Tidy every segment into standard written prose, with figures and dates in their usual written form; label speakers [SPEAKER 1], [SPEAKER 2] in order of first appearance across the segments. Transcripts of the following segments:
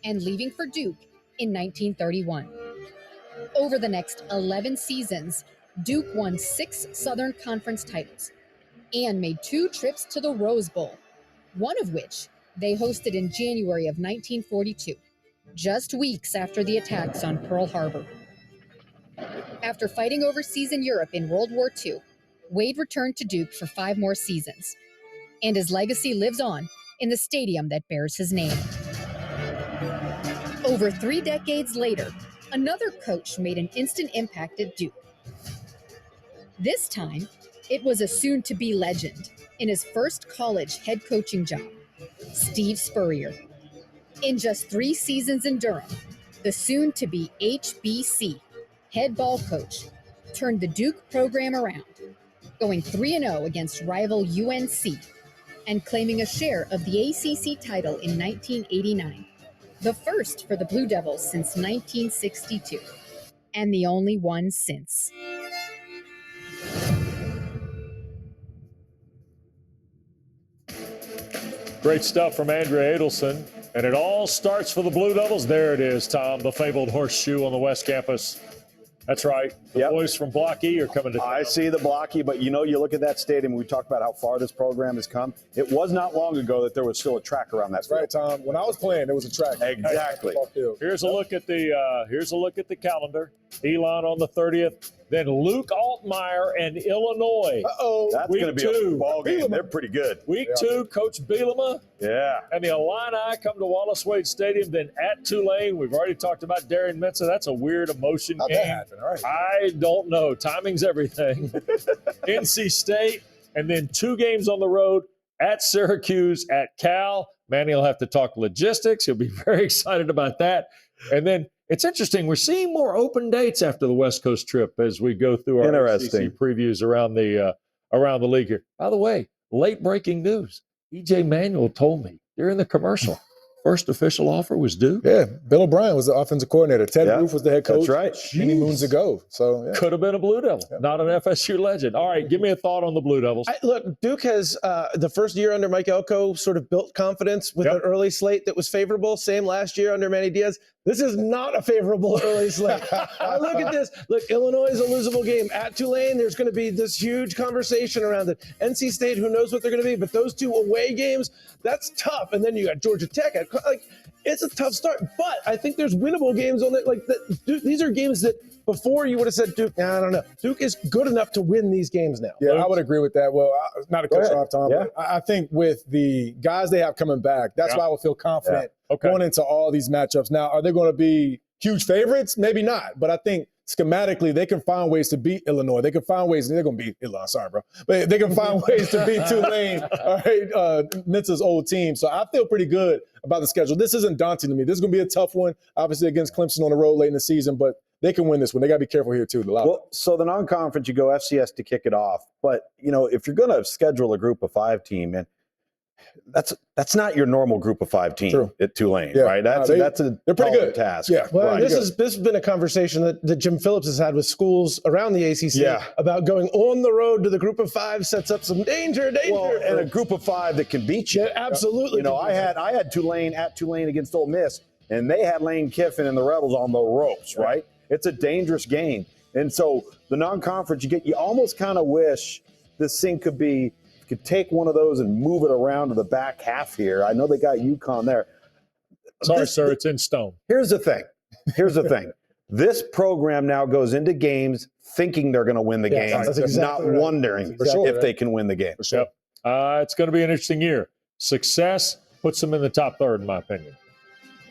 [SPEAKER 1] and leaving for Duke in 1931. Over the next 11 seasons, Duke won 6 Southern Conference titles and made 2 trips to the Rose Bowl, one of which they hosted in January of 1942, just weeks after the attacks on Pearl Harbor. After fighting overseas in Europe in World War II, Wade returned to Duke for 5 more seasons, and his legacy lives on in the stadium that bears his name. Over 3 decades later, another coach made an instant impact at Duke. This time, it was a soon-to-be legend in his first college head coaching job, Steve Spurrier. In just 3 seasons in Durham, the soon-to-be HBC head ball coach turned the Duke program around, going 3-0 against rival UNC and claiming a share of the ACC title in 1989, the first for the Blue Devils since 1962, and the only one since.
[SPEAKER 2] Great stuff from Andrea Adelson. And it all starts for the Blue Devils. There it is, Tom, the fabled horseshoe on the West Campus. That's right. The boys from Block E are coming to town.
[SPEAKER 3] I see the Block E, but you look at that stadium. We talked about how far this program has come. It was not long ago that there was still a track around that field.
[SPEAKER 4] Right, Tom. When I was playing, there was a track.
[SPEAKER 3] Exactly.
[SPEAKER 2] Here's a look at the calendar. Elon on the 30th. Then Luke Altmaier and Illinois.
[SPEAKER 3] That's going to be a ball game. They're pretty good.
[SPEAKER 2] Week 2, Coach Bielema.
[SPEAKER 3] Yeah.
[SPEAKER 2] And the Illini come to Wallace Wade Stadium. Then at Tulane, we've already talked about Darren Mensah. That's a weird emotion game.
[SPEAKER 4] That happen? All right.
[SPEAKER 2] I don't know. Timing's everything. NC State, and then 2 games on the road at Syracuse, at Cal. Manny will have to talk logistics. He'll be very excited about that. And then it's interesting. We're seeing more open dates after the West Coast trip as we go through our ACC previews around the league here. By the way, late breaking news. E.J. Manuel told me during the commercial, first official offer was due.
[SPEAKER 4] Yeah, Bill O'Brien was the offensive coordinator. Ted Roof was the head coach.
[SPEAKER 3] That's right.
[SPEAKER 4] Many moons ago. So
[SPEAKER 2] could have been a Blue Devil, not an FSU legend. All right, give me a thought on the Blue Devils.
[SPEAKER 5] Look, Duke has the first year under Mike Elko sort of built confidence with an early slate that was favorable. Same last year under Manny Diaz. This is not a favorable early slate. I look at this. Look, Illinois is a losable game. At Tulane, there's going to be this huge conversation around it. NC State, who knows what they're going to be, but those 2 away games, that's tough. And then you got Georgia Tech. It's a tough start, but I think there's winnable games on it. These are games that before you would have said Duke. I don't know. Duke is good enough to win these games now.
[SPEAKER 4] Yeah, I would agree with that. Well, not a coach off, Tom. But I think with the guys they have coming back, that's why I would feel confident going into all these matchups. Now, are they going to be huge favorites? Maybe not, but I think schematically they can find ways to beat Illinois. They can find ways. They're going to beat Illinois. Sorry, bro, but they can find ways to beat Tulane. All right, Mensah's old team. So I feel pretty good about the schedule. This isn't daunting to me. This is going to be a tough one, obviously against Clemson on the road late in the season, but they can win this one. They got to be careful here too.
[SPEAKER 3] Well, so the non-conference, you go FCS to kick it off, but if you're going to schedule a group of 5 team, and that's not your normal group of 5 team at Tulane, right? They're pretty good
[SPEAKER 4] task.
[SPEAKER 5] Yeah, well, this has been a conversation that Jim Phillips has had with schools around the ACC about going on the road to the group of 5 sets up some danger.
[SPEAKER 3] Well, and a group of 5 that can beat you.
[SPEAKER 5] Yeah, absolutely.
[SPEAKER 3] I had Tulane at Tulane against Ole Miss, and they had Lane Kiffin and the Rebels on the ropes, right? It's a dangerous game, and so the non-conference you almost kind of wish this thing could take one of those and move it around to the back half here. I know they got UConn there.
[SPEAKER 2] Sorry, sir, it's in stone.
[SPEAKER 3] Here's the thing. This program now goes into games thinking they're going to win the game, not wondering if they can win the game.
[SPEAKER 2] It's going to be an interesting year. Success puts them in the top third, in my opinion.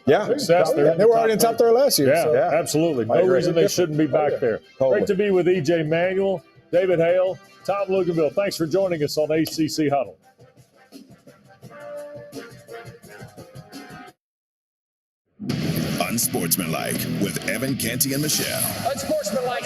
[SPEAKER 4] Yeah,
[SPEAKER 2] success.
[SPEAKER 4] They were already in top third last year.
[SPEAKER 2] Yeah, absolutely. No reason they shouldn't be back there. Totally. Great to be with E.J. Manuel, David Hale, Tom Luganville. Thanks for joining us on ACC Huddle.
[SPEAKER 6] Unsportsmanlike with Evan Canty and Michelle.
[SPEAKER 7] Unsportsmanlike.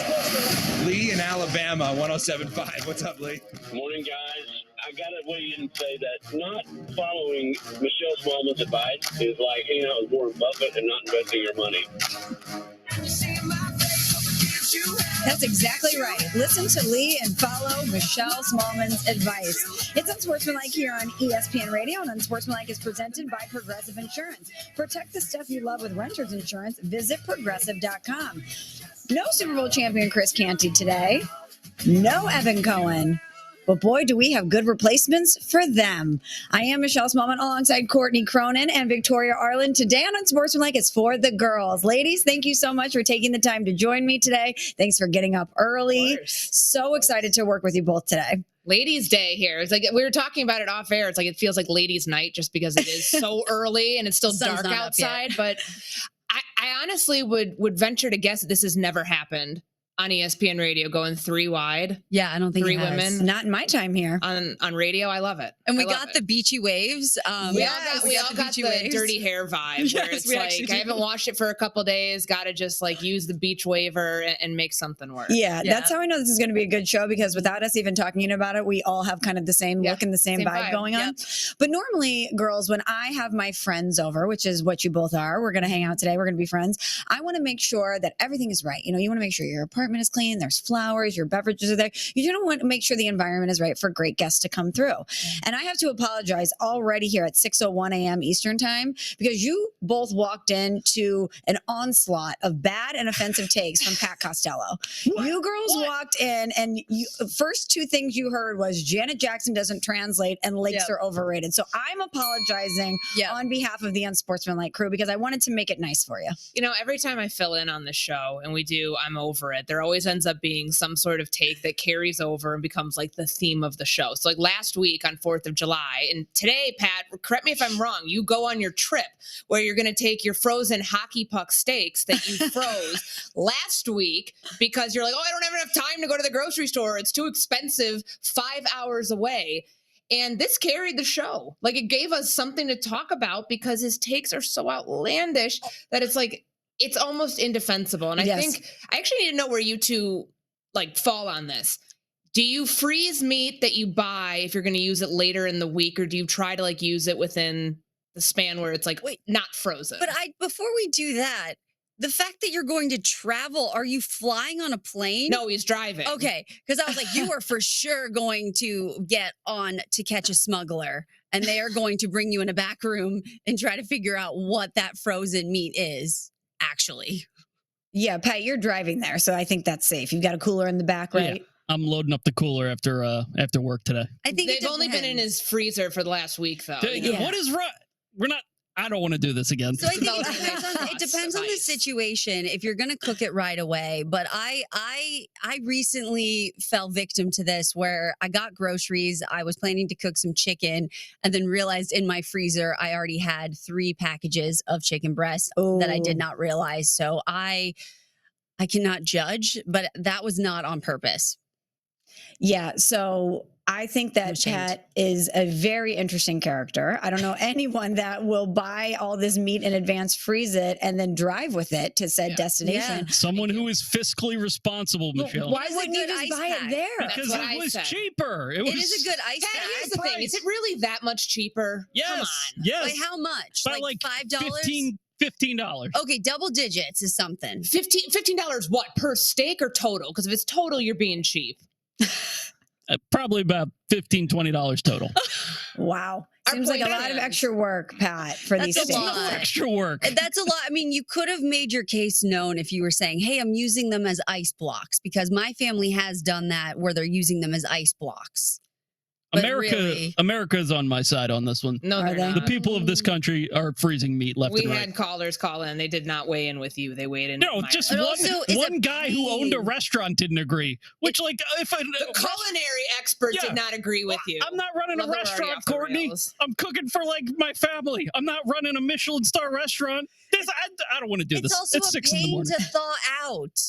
[SPEAKER 7] Lee in Alabama, 107.5. What's up, Lee?
[SPEAKER 8] Morning, guys. I got to weigh in and say that not following Michelle Smallman's advice is like hanging out with Warren Buffett and not investing your money.
[SPEAKER 9] That's exactly right. Listen to Lee and follow Michelle Smallman's advice. It's Unsportsmanlike here on ESPN Radio, and Unsportsmanlike is presented by Progressive Insurance. Protect the stuff you love with renter's insurance. Visit progressive.com. No Super Bowl champion Chris Canty today. No Evan Cohen. But boy, do we have good replacements for them. I am Michelle Smallman alongside Courtney Cronin and Victoria Arlen. Today on Unsportsmanlike, it's for the girls. Ladies, thank you so much for taking the time to join me today. Thanks for getting up early. So excited to work with you both today.
[SPEAKER 10] Ladies' Day here. It's like we were talking about it off air. It's like it feels like ladies' night just because it is so early and it's still dark outside. But I honestly would venture to guess that this has never happened on ESPN Radio, going 3 wide.
[SPEAKER 11] Yeah, I don't think
[SPEAKER 10] 3
[SPEAKER 11] it has.
[SPEAKER 10] women.
[SPEAKER 9] Not in my time here.
[SPEAKER 10] On radio, I love it.
[SPEAKER 11] And we got the beachy waves.
[SPEAKER 10] We all got the dirty hair vibe where it's like, I haven't washed it for a couple days. Got to just like use the beach waver and make something work.
[SPEAKER 9] Yeah, that's how I know this is going to be a good show, because without us even talking about it, we all have kind of the same look and the same vibe going on. But normally, girls, when I have my friends over, which is what you both are, we're going to hang out today, we're going to be friends. I want to make sure that everything is right. You know, you want to make sure your apartment is clean, there's flowers, your beverages are there. You don't want to make sure the environment is right for great guests to come through. And I have to apologize already here at 6:01 a.m. Eastern time, because you both walked into an onslaught of bad and offensive takes from Pat Costello. You girls walked in, and first 2 things you heard was Janet Jackson doesn't translate and lakes are overrated. So I'm apologizing on behalf of the Unsportsmanlike crew, because I wanted to make it nice for you.
[SPEAKER 10] You know, every time I fill in on the show, and we do I'm Over It, there always ends up being some sort of take that carries over and becomes like the theme of the show. So like last week on 4th of July, and today, Pat, correct me if I'm wrong, you go on your trip where you're going to take your frozen hockey puck steaks that you froze last week because you're like, oh, I don't have enough time to go to the grocery store. It's too expensive, 5 hours away. And this carried the show. Like, it gave us something to talk about because his takes are so outlandish that it's like, it's almost indefensible. And I think I actually need to know where you two like fall on this. Do you freeze meat that you buy if you're going to use it later in the week, or do you try to like use it within the span where it's like not frozen?
[SPEAKER 11] But before we do that, the fact that you're going to travel, are you flying on a plane?
[SPEAKER 10] No, he's driving.
[SPEAKER 11] Okay, because I was like, you are for sure going to get on To Catch a Smuggler, and they are going to bring you in a back room and try to figure out what that frozen meat is, actually.
[SPEAKER 9] Yeah, Pat, you're driving there, so I think that's safe. You've got a cooler in the back, right?
[SPEAKER 12] Yeah, I'm loading up the cooler after work today.
[SPEAKER 11] I think
[SPEAKER 10] they've only been in his freezer for the last week, though.
[SPEAKER 12] What is right? We're not. I don't want to do this again.
[SPEAKER 11] So I think it depends on the situation if you're going to cook it right away. But I recently fell victim to this, where I got groceries. I was planning to cook some chicken, and then realized in my freezer I already had 3 packages of chicken breast that I did not realize. So I cannot judge, but that was not on purpose.
[SPEAKER 9] Yeah, so I think that Pat is a very interesting character. I don't know anyone that will buy all this meat in advance, freeze it, and then drive with it to said destination.
[SPEAKER 12] Yeah. Someone who is fiscally responsible, Michelle.
[SPEAKER 9] Why wouldn't you just buy it there?
[SPEAKER 12] Because it was cheaper. It
[SPEAKER 11] is a good ice pack.
[SPEAKER 10] Here's the thing. Is it really that much cheaper?
[SPEAKER 12] Yes.
[SPEAKER 10] Come on.
[SPEAKER 12] Yes.
[SPEAKER 11] Like how much?
[SPEAKER 12] By
[SPEAKER 11] like $5?
[SPEAKER 12] $15.
[SPEAKER 11] Okay, double digits is something.
[SPEAKER 10] $15 what? Per steak or total? Because if it's total, you're being cheap.
[SPEAKER 12] Probably about $15, $20 total.
[SPEAKER 9] Wow. Seems like a lot of extra work, Pat, for these steaks.
[SPEAKER 12] Extra work.
[SPEAKER 11] That's a lot. I mean, you could have made your case known if you were saying, hey, I'm using them as ice blocks, because my family has done that where they're using them as ice blocks.
[SPEAKER 12] America is on my side on this one.
[SPEAKER 10] No, they're not.
[SPEAKER 12] The people of this country are freezing meat left and right.
[SPEAKER 10] We had callers call in. They did not weigh in with you. They weighed in.
[SPEAKER 12] No, just one guy who owned a restaurant didn't agree. Which, the
[SPEAKER 10] culinary expert did not agree with you.
[SPEAKER 12] I'm not running a restaurant, Courtney. I'm cooking for my family. I'm not running a Michelin star restaurant. I don't want to do this.
[SPEAKER 11] It's also
[SPEAKER 12] it's
[SPEAKER 11] a
[SPEAKER 12] 6 in the
[SPEAKER 11] pain
[SPEAKER 12] morning.
[SPEAKER 11] to thaw out.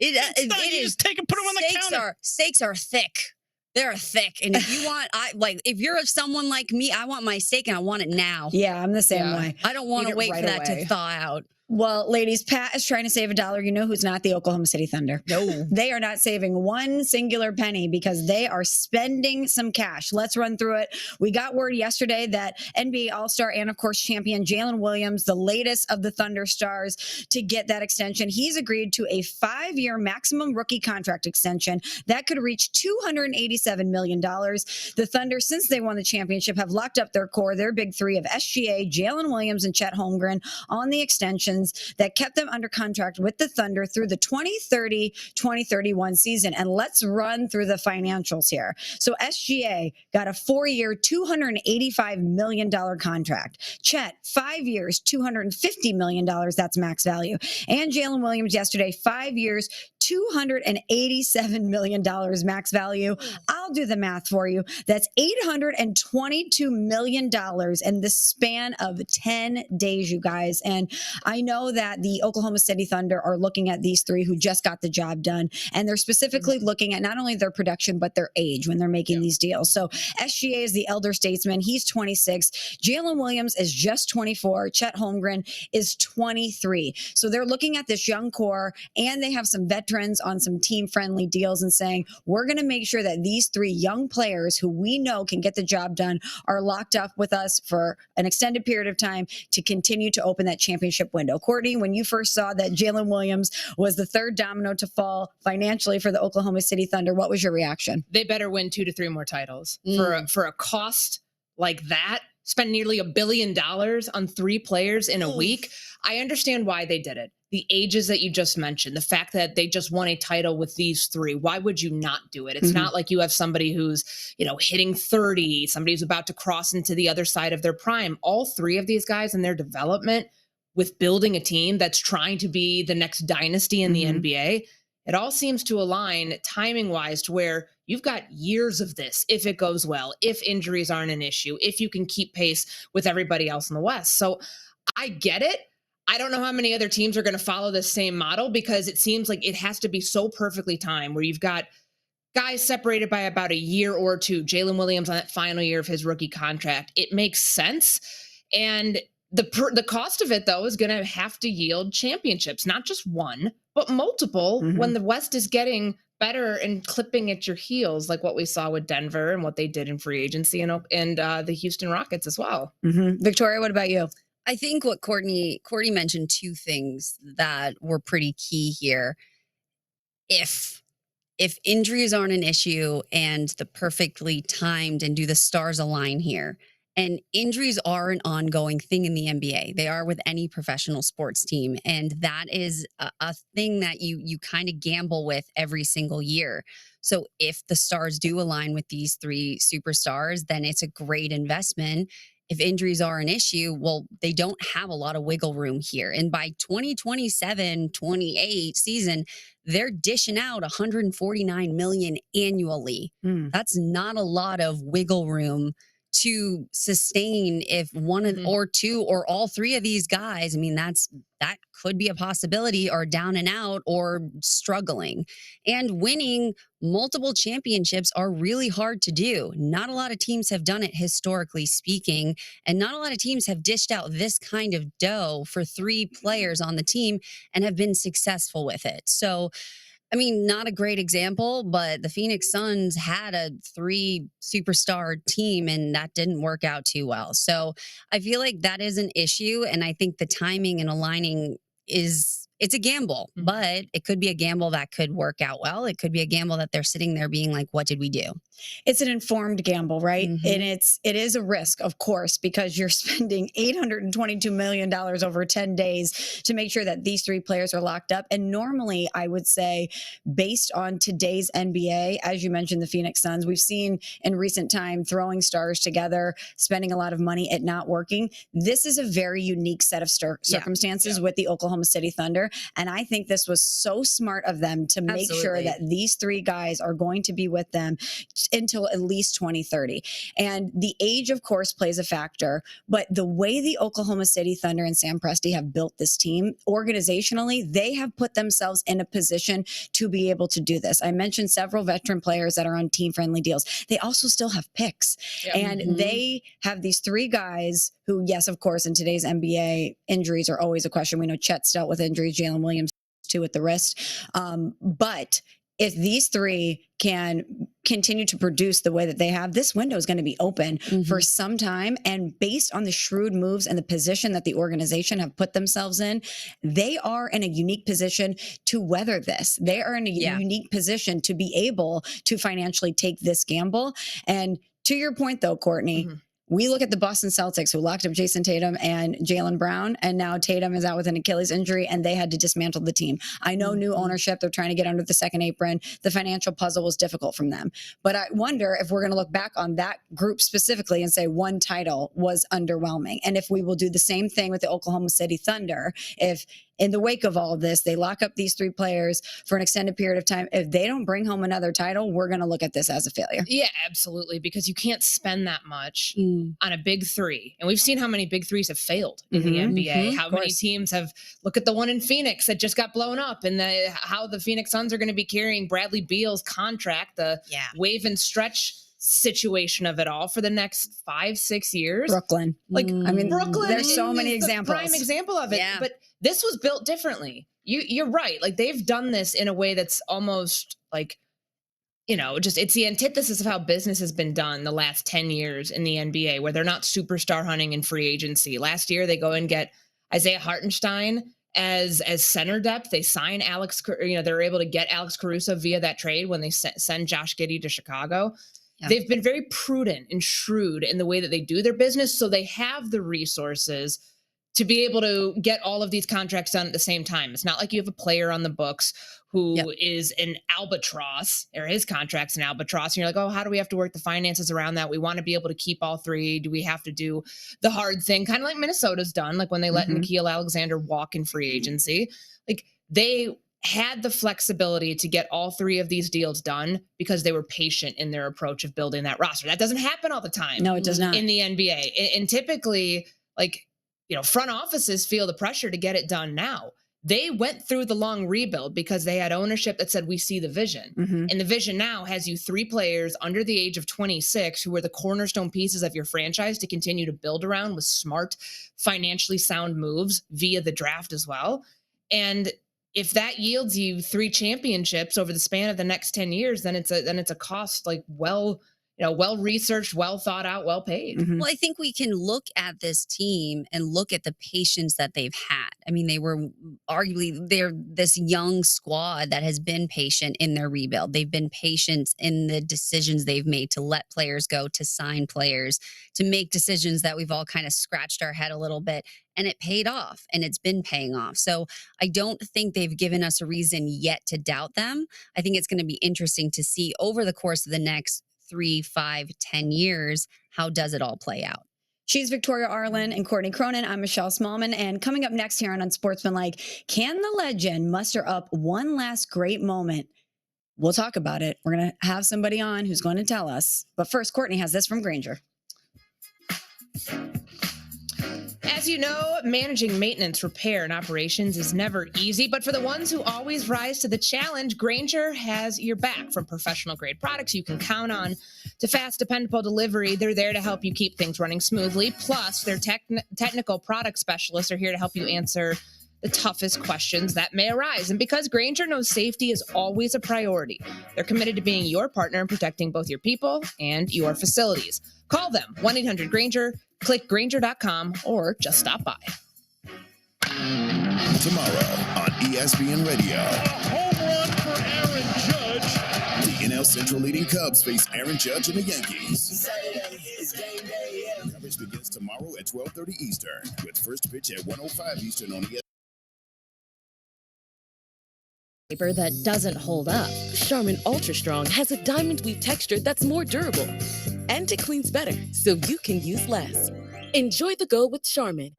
[SPEAKER 11] It is.
[SPEAKER 12] Just take and put them on the counter.
[SPEAKER 11] Steaks are thick. They're thick, and if you want, if you're someone like me, I want my steak and I want it now.
[SPEAKER 9] Yeah, I'm the same way.
[SPEAKER 11] I don't want to wait for that to thaw out.
[SPEAKER 9] Well, ladies, Pat is trying to save $1. You know who's not? The Oklahoma City Thunder.
[SPEAKER 10] No.
[SPEAKER 9] They are not saving one singular penny because they are spending some cash. Let's run through it. We got word yesterday that NBA All-Star and, of course, champion Jalen Williams, the latest of the Thunder stars, to get that extension. He's agreed to a 5-year maximum rookie contract extension that could reach $287 million. The Thunder, since they won the championship, have locked up their core, their big three of SGA, Jalen Williams, and Chet Holmgren on the extensions that kept them under contract with the Thunder through the 2030-2031 season. And let's run through the financials here. So SGA got a 4-year, $285 million contract. Chet, 5 years, $250 million. That's max value. And Jalen Williams yesterday, 5 years, $287 million max value. I'll do the math for you. That's $822 million in the span of 10 days, you guys. And I know that the Oklahoma City Thunder are looking at these three who just got the job done. And they're specifically looking at not only their production, but their age when they're making these deals. So SGA is the elder statesman. He's 26. Jalen Williams is just 24. Chet Holmgren is 23. So they're looking at this young core, and they have some veterans on some team-friendly deals and saying, we're going to make sure that these three young players who we know can get the job done are locked up with us for an extended period of time to continue to open that championship window. Courtney, when you first saw that Jalen Williams was the third domino to fall financially for the Oklahoma City Thunder, what was your reaction?
[SPEAKER 10] They better win 2 to 3 more titles. For a cost like that, spend nearly $1 billion on 3 players in a week. I understand why they did it. The ages that you just mentioned, the fact that they just won a title with these 3. Why would you not do it? It's not like you have somebody who's, hitting 30, somebody who's about to cross into the other side of their prime. All 3 of these guys in their development with building a team that's trying to be the next dynasty in the NBA, it all seems to align timing-wise to where you've got years of this if it goes well, if injuries aren't an issue, if you can keep pace with everybody else in the West. So I get it. I don't know how many other teams are going to follow this same model because it seems like it has to be so perfectly timed where you've got guys separated by about a year or two. Jalen Williams on that final year of his rookie contract. It makes sense. And the cost of it, though, is going to have to yield championships, not just one, but multiple when the West is getting better and clipping at your heels, like what we saw with Denver and what they did in free agency and the Houston Rockets as well.
[SPEAKER 9] Victoria, what about you?
[SPEAKER 11] I think what Courtney mentioned 2 things that were pretty key here. If injuries aren't an issue and the perfectly timed and do the stars align here, and injuries are an ongoing thing in the NBA. They are with any professional sports team. And that is a thing that you kind of gamble with every single year. So if the stars do align with these 3 superstars, then it's a great investment. If injuries are an issue, well, they don't have a lot of wiggle room here. And by 2027-28 season, they're dishing out $149 million annually. That's not a lot of wiggle room to sustain if one or 2 or all 3 of these guys, that could be a possibility, are down and out or struggling. And winning multiple championships are really hard to do. Not a lot of teams have done it historically speaking, and not a lot of teams have dished out this kind of dough for 3 players on the team and have been successful with it. So not a great example, but the Phoenix Suns had a 3 superstar team and that didn't work out too well. So I feel like that is an issue. And I think the timing and aligning it's a gamble, but it could be a gamble that could work out well. It could be a gamble that they're sitting there being like, what did we do?
[SPEAKER 9] It's an informed gamble, right? And it is a risk, of course, because you're spending $822 million over 10 days to make sure that these 3 players are locked up. And normally, I would say, based on today's NBA, as you mentioned, the Phoenix Suns, we've seen in recent time throwing stars together, spending a lot of money, it not working. This is a very unique set of circumstances with the Oklahoma City Thunder. And I think this was so smart of them to make sure that these three guys are going to be with them until at least 2030. And the age, of course, plays a factor, but the way the Oklahoma City Thunder and Sam Presti have built this team organizationally, they have put themselves in a position to be able to do this. I mentioned several veteran players that are on team-friendly deals. They also still have picks. And they have these three guys who, yes, of course, in today's NBA, injuries are always a question. We know Chet's dealt with injuries, Jalen Williams too at the wrist. But if these three can continue to produce the way that they have, this window is going to be open for some time. And based on the shrewd moves and the position that the organization have put themselves in, they are in a unique position to weather this. They are in a unique position to be able to financially take this gamble. And to your point, though, Courtney, we look at the Boston Celtics, who locked up Jason Tatum and Jaylen Brown, and now Tatum is out with an Achilles injury, and they had to dismantle the team. I know new ownership, they're trying to get under the second apron. The financial puzzle was difficult from them. But I wonder if we're going to look back on that group specifically and say one title was underwhelming. And if we will do the same thing with the Oklahoma City Thunder, if in the wake of all of this, they lock up these three players for an extended period of time. If they don't bring home another title, we're going to look at this as a failure.
[SPEAKER 10] Yeah, absolutely. Because you can't spend that much on a big three. And we've seen how many big threes have failed in the NBA. How many teams have, look at the one in Phoenix that just got blown up, and how the Phoenix Suns are going to be carrying Bradley Beal's contract, the wave and stretch situation of it all for the next 5-6 years.
[SPEAKER 9] Brooklyn.
[SPEAKER 10] I mean, Brooklyn,
[SPEAKER 9] there's so many examples.
[SPEAKER 10] Prime example of it. Yeah. But this was built differently. You're right. Like, they've done this in a way that's almost like, just it's the antithesis of how business has been done the last 10 years in the NBA, where they're not superstar hunting in free agency. Last year, they go and get Isaiah Hartenstein as center depth. They sign they're able to get Alex Caruso via that trade when they send Josh Giddey to Chicago. Yeah. They've been very prudent and shrewd in the way that they do their business, so they have the resources to be able to get all of these contracts done at the same time. It's not like you have a player on the books who is an albatross, or his contract's an albatross, and you're like, oh, how do we have to work the finances around that? We want to be able to keep all three. Do we have to do the hard thing? Kind of like Minnesota's done, like when they let Nickeil Alexander walk in free agency. Like, they had the flexibility to get all three of these deals done because they were patient in their approach of building that roster. That doesn't happen all the time.
[SPEAKER 9] No, it does not.
[SPEAKER 10] In the NBA. And typically, front offices feel the pressure to get it done now. They went through the long rebuild because they had ownership that said, we see the vision. And the vision now has you three players under the age of 26 who are the cornerstone pieces of your franchise to continue to build around with smart, financially sound moves via the draft as well. And if that yields you 3 championships over the span of the next 10 years, then it's a cost well researched, well thought out, well paid.
[SPEAKER 11] Well, I think we can look at this team and look at the patience that they've had. I mean, they're this young squad that has been patient in their rebuild. They've been patient in the decisions they've made to let players go, to sign players, to make decisions that we've all kind of scratched our head a little bit. And it paid off, and it's been paying off. So I don't think they've given us a reason yet to doubt them. I think it's going to be interesting to see over the course of the next 3, 5, 10 years, how does it all play out?
[SPEAKER 9] She's Victoria Arlen and Courtney Cronin. I'm Michelle Smallman. And coming up next here on Unsportsmanlike, can the legend muster up one last great moment? We'll talk about it. We're going to have somebody on who's going to tell us. But first, Courtney has this from Grainger.
[SPEAKER 10] As you know, managing maintenance, repair, and operations is never easy, but for the ones who always rise to the challenge, Grainger has your back. From professional-grade products you can count on to fast, dependable delivery, they're there to help you keep things running smoothly. Plus, their technical product specialists are here to help you answer the toughest questions that may arise. And because Grainger knows safety is always a priority, they're committed to being your partner in protecting both your people and your facilities. Call them, 1-800-GRAINGER, click Grainger.com, or just stop by.
[SPEAKER 6] Tomorrow on ESPN Radio.
[SPEAKER 2] A home run for Aaron Judge.
[SPEAKER 6] The NL Central leading Cubs face Aaron Judge and the Yankees. Saturday is game day. Coverage begins tomorrow at 12:30 Eastern, with first pitch at 1:05 Eastern on ESPN.
[SPEAKER 13] Paper that doesn't hold up. Charmin Ultra Strong has a diamond weave texture that's more durable, and it cleans better, so you can use less. Enjoy the go with Charmin.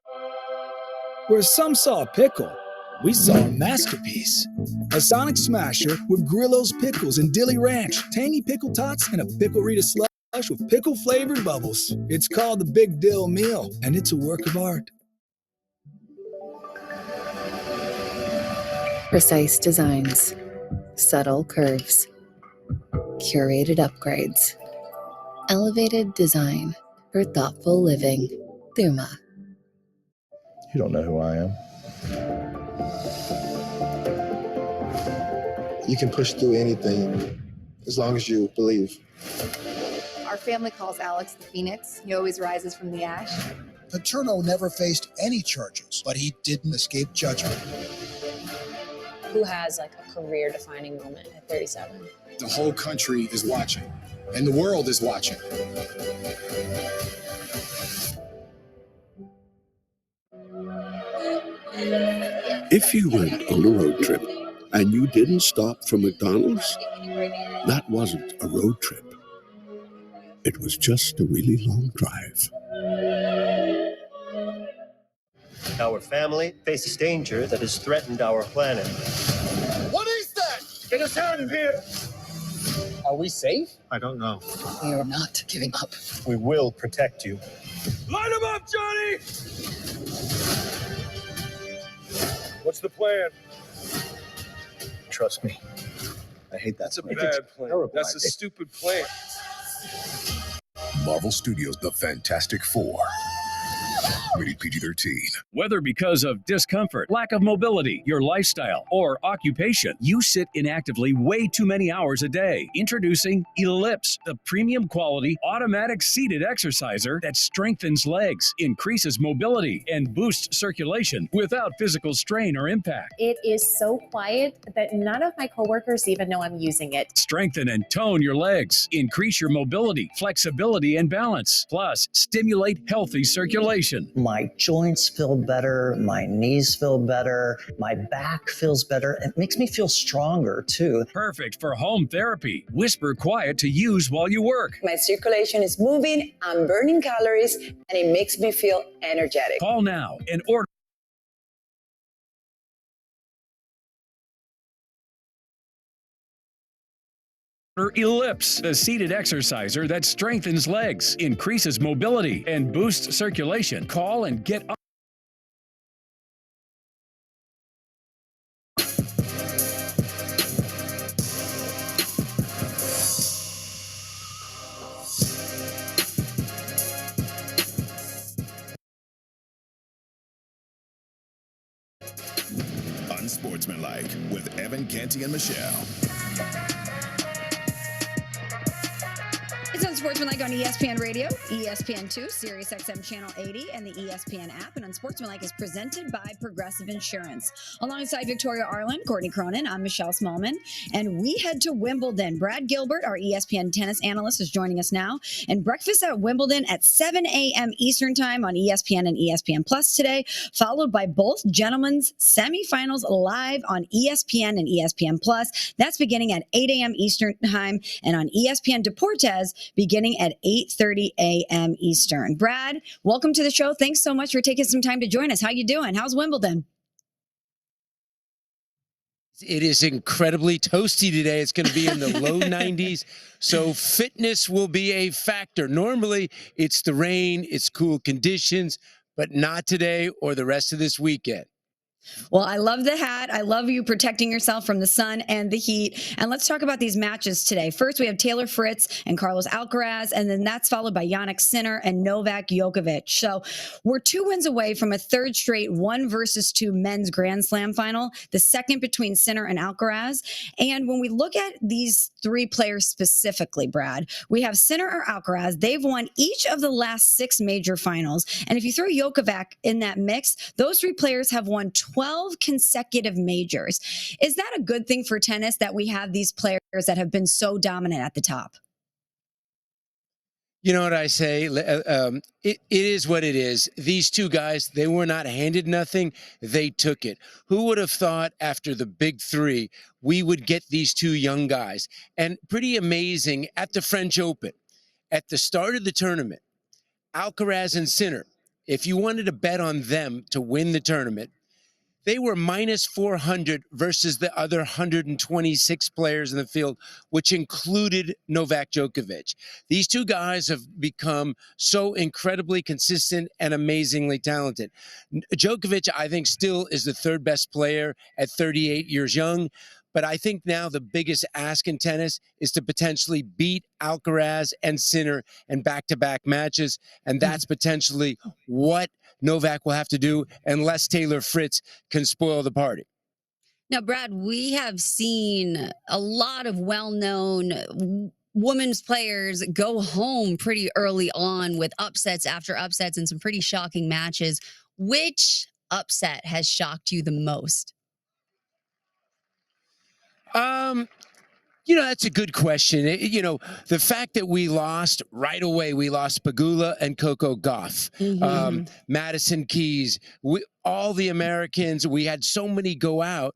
[SPEAKER 14] Where some saw a pickle, we saw a masterpiece. A Sonic Smasher with Grillo's pickles and Dilly Ranch, tangy pickle tots, and a pickle Rita slush with pickle-flavored bubbles. It's called the Big Dill Meal, and it's a work of art.
[SPEAKER 15] Precise designs, subtle curves, curated upgrades, elevated design for thoughtful living. Thuma.
[SPEAKER 3] You don't know who I am.
[SPEAKER 16] You can push through anything as long as you believe.
[SPEAKER 17] Our family calls Alex the Phoenix. He always rises from the ash.
[SPEAKER 18] Paterno never faced any charges, but he didn't escape judgment.
[SPEAKER 19] Who has like a career-defining moment at 37?
[SPEAKER 18] The whole country is watching, and the world is watching.
[SPEAKER 20] If you went on a road trip and you didn't stop for McDonald's, that wasn't a road trip. It was just a really long drive.
[SPEAKER 21] Our family faces danger that has threatened our planet.
[SPEAKER 18] What is that? Get us out of here!
[SPEAKER 21] Are we safe? I don't know.
[SPEAKER 17] We are not giving up.
[SPEAKER 21] We will protect you.
[SPEAKER 2] Line them up, Johnny! What's the plan?
[SPEAKER 21] Trust me. I hate that.
[SPEAKER 2] That's a bad plan. That's a stupid plan.
[SPEAKER 6] Marvel Studios' The Fantastic Four. Rated PG-13.
[SPEAKER 22] Whether because of discomfort, lack of mobility, your lifestyle, or occupation, you sit inactively way too many hours a day. Introducing Ellipse, the premium quality automatic seated exerciser that strengthens legs, increases mobility, and boosts circulation without physical strain or impact.
[SPEAKER 23] It is so quiet that none of my coworkers even know I'm using it.
[SPEAKER 22] Strengthen and tone your legs, increase your mobility, flexibility, and balance, plus stimulate healthy circulation.
[SPEAKER 24] My joints feel better, my knees feel better, my back feels better. It makes me feel stronger too.
[SPEAKER 22] Perfect for home therapy. Whisper quiet to use while you work.
[SPEAKER 25] My circulation is moving, I'm burning calories, and it makes me feel energetic.
[SPEAKER 22] Call now and order Ellipse, the seated exerciser that strengthens legs, increases mobility, and boosts circulation. Call and get up.
[SPEAKER 6] Unsportsmanlike with Evan, Canty, and Michelle.
[SPEAKER 9] It's Unsportsmanlike on ESPN Radio, ESPN2, Sirius XM Channel 80, and the ESPN app. And Unsportsmanlike is presented by Progressive Insurance. Alongside Victoria Arlen, Courtney Cronin, I'm Michelle Smallman. And we head to Wimbledon. Brad Gilbert, our ESPN tennis analyst, is joining us now. And breakfast at Wimbledon at 7 a.m. Eastern Time on ESPN and ESPN Plus today, followed by both gentlemen's semifinals live on ESPN and ESPN Plus. That's beginning at 8 a.m. Eastern Time, and on ESPN Deportes beginning at 8:30 a.m. Eastern. Brad, welcome to the show. Thanks so much for taking some time to join us. How you doing? How's Wimbledon?
[SPEAKER 26] It is incredibly toasty today. It's going to be in the low 90s. So fitness will be a factor. Normally, it's the rain, it's cool conditions, but not today or the rest of this weekend.
[SPEAKER 9] Well, I love the hat. I love you protecting yourself from the sun and the heat. And let's talk about these matches today. First, we have Taylor Fritz and Carlos Alcaraz, and then that's followed by Jannik Sinner and Novak Djokovic. So we're 2 wins away from a third straight 1-2 men's Grand Slam final, the second between Sinner and Alcaraz. And when we look at these 3 players specifically, Brad, we have Sinner or Alcaraz. They've won each of the last 6 major finals. And if you throw Djokovic in that mix, those 3 players have won 12 consecutive majors. Is that a good thing for tennis that we have these players that have been so dominant at the top?
[SPEAKER 26] You know what I say? It is what it is. These 2 guys, they were not handed nothing. They took it. Who would have thought after the big 3, we would get these 2 young guys? And pretty amazing at the French Open, at the start of the tournament, Alcaraz and Sinner, if you wanted to bet on them to win the tournament, They were minus 400 versus the other 126 players in the field, which included Novak Djokovic. These two guys have become so incredibly consistent and amazingly talented. Djokovic, I think, still is the third best player at 38 years young. But I think now the biggest ask in tennis is to potentially beat Alcaraz and Sinner in back-to-back matches. And that's potentially what Novak will have to do unless Taylor Fritz can spoil the party.
[SPEAKER 11] Now, Brad, we have seen a lot of well-known women's players go home pretty early on with upsets after upsets and some pretty shocking matches. Which upset has shocked you the most?
[SPEAKER 26] That's a good question. The fact that we lost right away, we lost Pegula and Coco Gauff, Madison Keys, all the Americans. We had so many go out.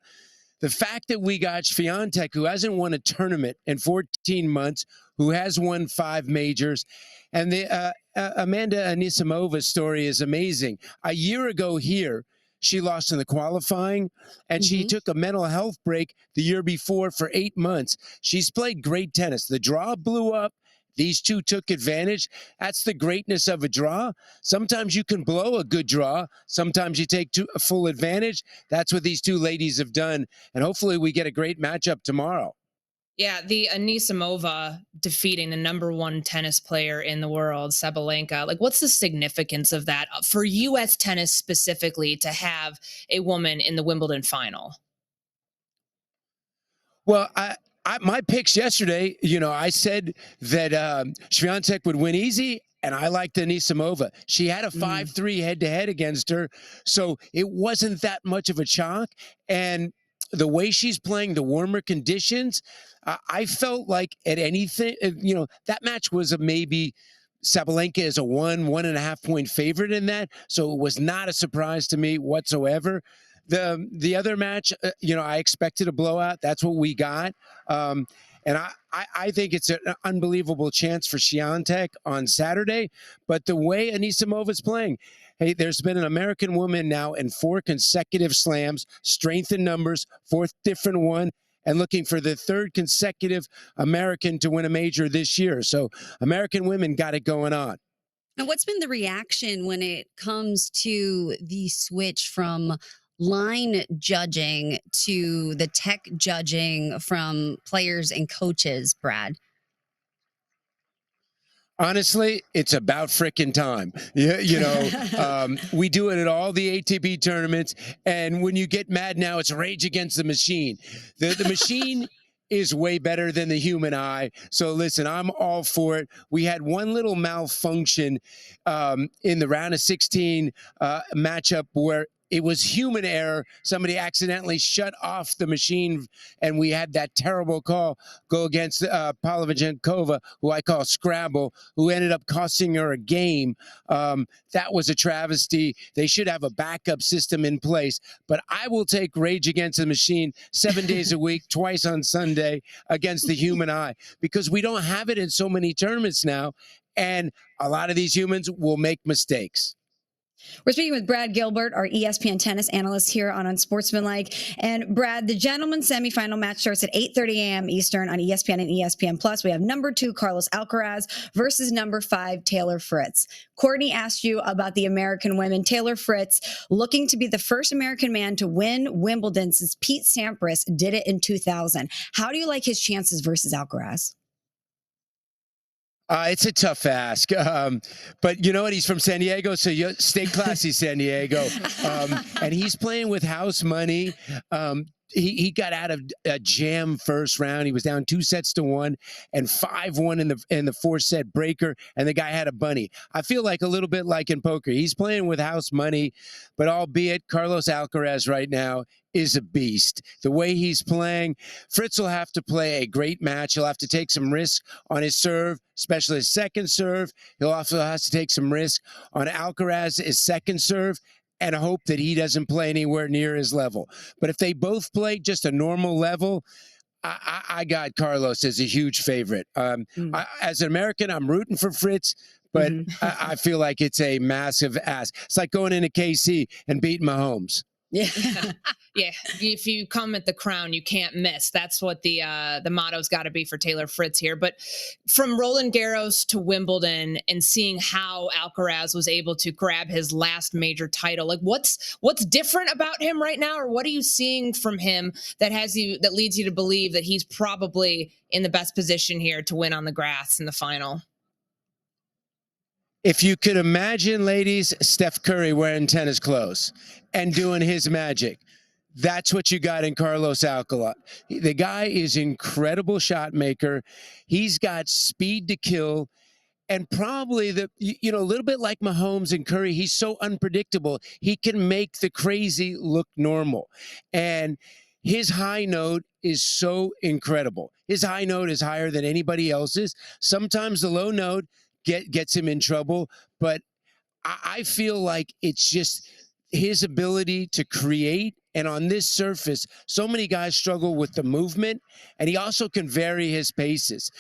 [SPEAKER 26] The fact that we got Swiatek, who hasn't won a tournament in 14 months, who has won 5 majors, and the Amanda Anisimova story is amazing. A year ago here, she lost in the qualifying, and she took a mental health break the year before for 8 months. She's played great tennis. The draw blew up. These two took advantage. That's the greatness of a draw. Sometimes you can blow a good draw. Sometimes you take a full advantage. That's what these two ladies have done. And hopefully we get a great matchup tomorrow.
[SPEAKER 10] Yeah, the Anisimova defeating the #1 tennis player in the world, Sabalenka. Like, what's the significance of that for U.S. tennis specifically to have a woman in the Wimbledon final?
[SPEAKER 26] Well, my picks yesterday, I said that Swiatek would win easy, and I liked Anisimova. She had a 5-3 head-to-head against her, so it wasn't that much of a shock. And the way she's playing, the warmer conditions, I felt like at anything, that match was maybe Sabalenka is a 1.5 point favorite in that, so it was not a surprise to me whatsoever. The other match, I expected a blowout. That's what we got. And I think it's an unbelievable chance for Swiatek on Saturday. But the way Anisimova's playing, hey, there's been an American woman now in 4 consecutive slams, strength in numbers, 4th different one, and looking for the 3rd consecutive American to win a major this year. So American women got it going on.
[SPEAKER 11] Now, what's been the reaction when it comes to the switch from line judging to the tech judging from players and coaches, Brad?
[SPEAKER 26] Honestly, it's about frickin' time. We do it at all the ATP tournaments, and when you get mad now, it's Rage Against the Machine. The machine is way better than the human eye. So listen, I'm all for it. We had one little malfunction in the round of 16 matchup where it was human error. Somebody accidentally shut off the machine, and we had that terrible call go against Pavlyuchenkova, who I call Scrabble, who ended up costing her a game. That was a travesty. They should have a backup system in place. But I will take Rage Against the Machine 7 days a week, twice on Sunday, against the human eye, because we don't have it in so many tournaments now, and a lot of these humans will make mistakes.
[SPEAKER 9] We're speaking with Brad Gilbert, our ESPN tennis analyst here on Unsportsmanlike. And Brad, the gentlemen's semifinal match starts at 8:30 a.m. Eastern on ESPN and ESPN Plus. We have #2 Carlos Alcaraz versus #5 Taylor Fritz. Courtney asked you about the American women. Taylor Fritz looking to be the first American man to win Wimbledon since Pete Sampras did it in 2000. How do you like his chances versus Alcaraz?
[SPEAKER 26] It's a tough ask, but you know what? He's from San Diego, so you stay classy, San Diego. And he's playing with house money. He got out of a jam first round. He was down 2-1 and 5-1 in the 4-set breaker, and the guy had a bunny. I feel like a little bit like in poker. He's playing with house money, but albeit Carlos Alcaraz right now is a beast. The way he's playing, Fritz will have to play a great match. He'll have to take some risk on his serve, especially his second serve. He'll also have to take some risk on Alcaraz's second serve and hope that he doesn't play anywhere near his level. But if they both play just a normal level, I got Carlos as a huge favorite. As an American, I'm rooting for Fritz, but I feel like it's a massive ask. It's like going into KC and beating Mahomes.
[SPEAKER 9] Yeah.
[SPEAKER 10] Yeah. If you come at the crown, you can't miss. That's what the motto's got to be for Taylor Fritz here. But from Roland Garros to Wimbledon and seeing how Alcaraz was able to grab his last major title, like what's different about him right now, or what are you seeing from him that leads you to believe that he's probably in the best position here to win on the grass in the final?
[SPEAKER 26] If you could imagine, ladies, Steph Curry wearing tennis clothes and doing his magic, that's what you got in Carlos Alcaraz. The guy is incredible shot maker. He's got speed to kill. And probably a little bit like Mahomes and Curry, he's so unpredictable. He can make the crazy look normal. And his high note is so incredible. His high note is higher than anybody else's. Sometimes the low note gets him in trouble, but I feel like it's just his ability to create. And on this surface, so many guys struggle with the movement, and he also can vary his paces.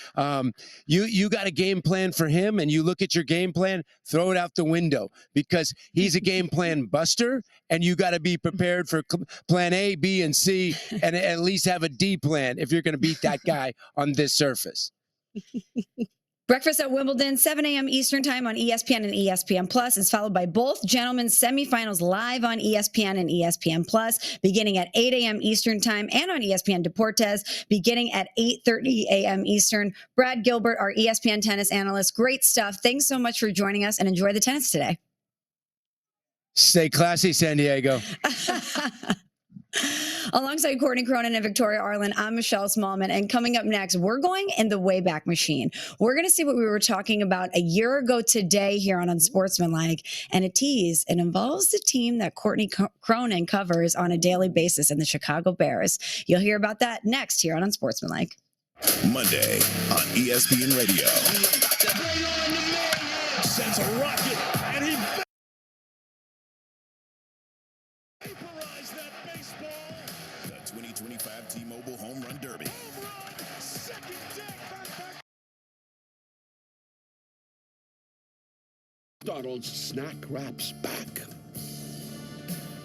[SPEAKER 26] You got a game plan for him, and you look at your game plan, throw it out the window, because he's a game plan buster, and you got to be prepared for plan A, B, and C, and at least have a D plan if you're going to beat that guy on this surface.
[SPEAKER 9] Breakfast at Wimbledon, 7 a.m. Eastern Time on ESPN and ESPN Plus is followed by both gentlemen's semifinals live on ESPN and ESPN Plus, beginning at 8 a.m. Eastern Time, and on ESPN Deportes, beginning at 8:30 a.m. Eastern. Brad Gilbert, our ESPN tennis analyst. Great stuff. Thanks so much for joining us, and enjoy the tennis today.
[SPEAKER 26] Stay classy, San Diego.
[SPEAKER 9] Alongside Courtney Cronin and Victoria Arlen, I'm Michelle Smallman. And coming up next, we're going in the Wayback Machine. We're going to see what we were talking about a year ago today here on Unsportsmanlike. And a tease, it involves the team that Courtney Cronin covers on a daily basis in the Chicago Bears. You'll hear about that next here on Unsportsmanlike.
[SPEAKER 6] Monday on ESPN Radio.
[SPEAKER 2] Sends a rocket, and he
[SPEAKER 6] The 2025 T-Mobile Home Run Derby.
[SPEAKER 20] McDonald's snack wraps back.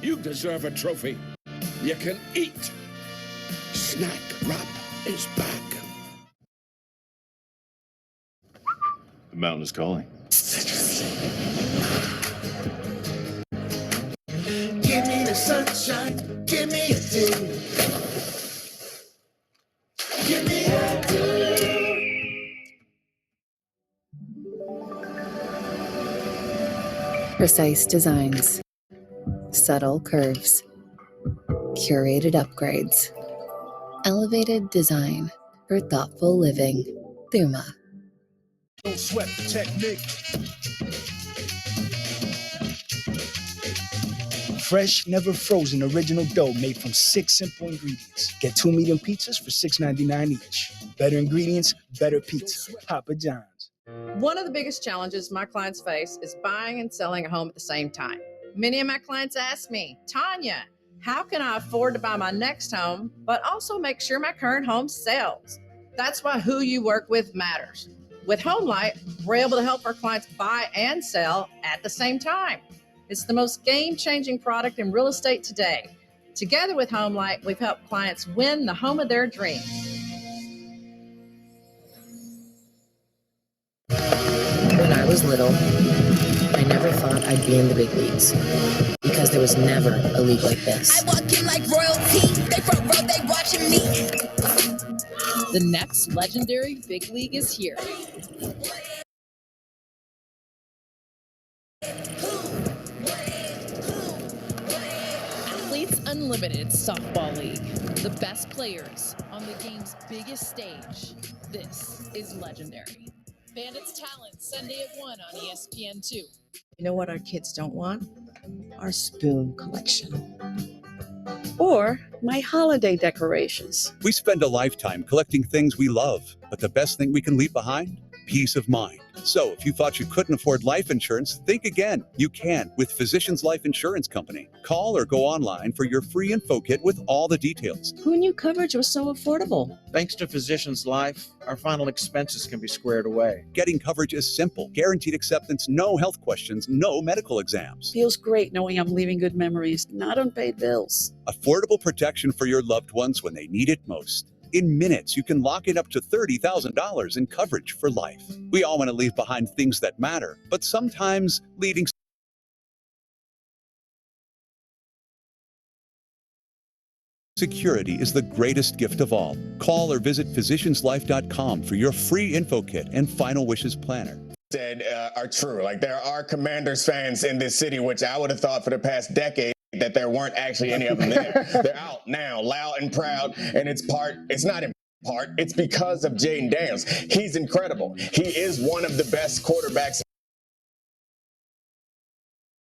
[SPEAKER 20] You deserve a trophy. You can eat. Snack wrap is back.
[SPEAKER 1] The mountain is calling.
[SPEAKER 4] Give me the sunshine, give me a day. Give me a day.
[SPEAKER 15] Precise designs, subtle curves, curated upgrades, elevated design for thoughtful living. Thuma.
[SPEAKER 18] Don't sweat the technique. Fresh, never frozen original dough made from 6 simple ingredients. Get 2 medium pizzas for $6.99 each. Better ingredients, better pizza. Papa John's.
[SPEAKER 5] One of the biggest challenges my clients face is buying and selling a home at the same time. Many of my clients ask me, Tanya, how can I afford to buy my next home, but also make sure my current home sells? That's why who you work with matters. With HomeLight, we're able to help our clients buy and sell at the same time. It's the most game-changing product in real estate today. Together with HomeLight, we've helped clients win the home of their dreams.
[SPEAKER 7] When I was little, I never thought I'd be in the big leagues because there was never a league like this.
[SPEAKER 8] I walk in like royalty. They front row, they watching me.
[SPEAKER 13] The next legendary big league is here. Athletes Unlimited Softball League. The best players on the game's biggest stage. This is legendary. Bandits Talent, Sunday at 1 on ESPN2.
[SPEAKER 5] You know what our kids don't want?
[SPEAKER 12] Our spoon collection. Or my holiday decorations.
[SPEAKER 27] We spend a lifetime collecting things we love, but the best thing we can leave behind
[SPEAKER 3] peace of mind. So if you thought you couldn't afford life insurance, think again. You can with Physicians Life Insurance Company. Call or go online for your free info kit with all the details.
[SPEAKER 12] Who knew coverage was so affordable?
[SPEAKER 14] Thanks to Physicians Life, our final expenses can be squared away.
[SPEAKER 3] Getting coverage is simple. Guaranteed acceptance, no health questions, no medical exams.
[SPEAKER 12] Feels great knowing I'm leaving good memories, not unpaid bills.
[SPEAKER 3] Affordable protection for your loved ones when they need it most. In minutes, you can lock in up to $30,000 in coverage for life. We all want to leave behind things that matter, but sometimes leaving security is the greatest gift of all. Call or visit physicianslife.com for your free info kit and final wishes planner.
[SPEAKER 16] Are true. Like, there are Commanders fans in this city, which I would have thought for the past decade that there weren't actually any of them there. They're out now, loud and proud, and it's not in part, it's because of Jaden Daniels. He's incredible. He is one of the best quarterbacks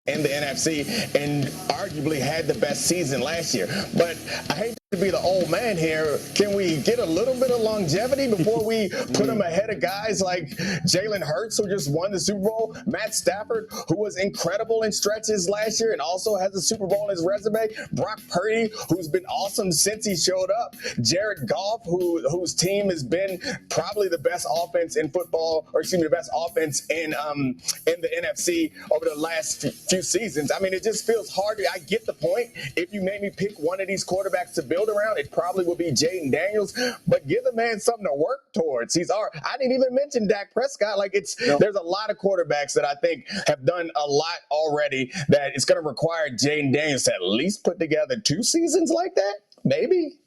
[SPEAKER 16] in the NFC and arguably had the best season last year. But I hate to be the old man here. Can we get a little bit of longevity before we put him ahead of guys like Jalen Hurts, who just won the Super Bowl, Matt Stafford, who was incredible in stretches last year and also has a Super Bowl in his resume, Brock Purdy, who's been awesome since he showed up, Jared Goff, whose team has been probably the best offense in football, or excuse me, the best offense in the NFC over the last few seasons. I mean, it just feels hard. I get the point. If you made me pick one of these quarterbacks to build around, it probably would be Jaden Daniels, but give the man something to work towards. I didn't even mention Dak Prescott. Like, there's a lot of quarterbacks that I think have done a lot already that it's going to require Jaden Daniels to at least put together 2 seasons like that, maybe.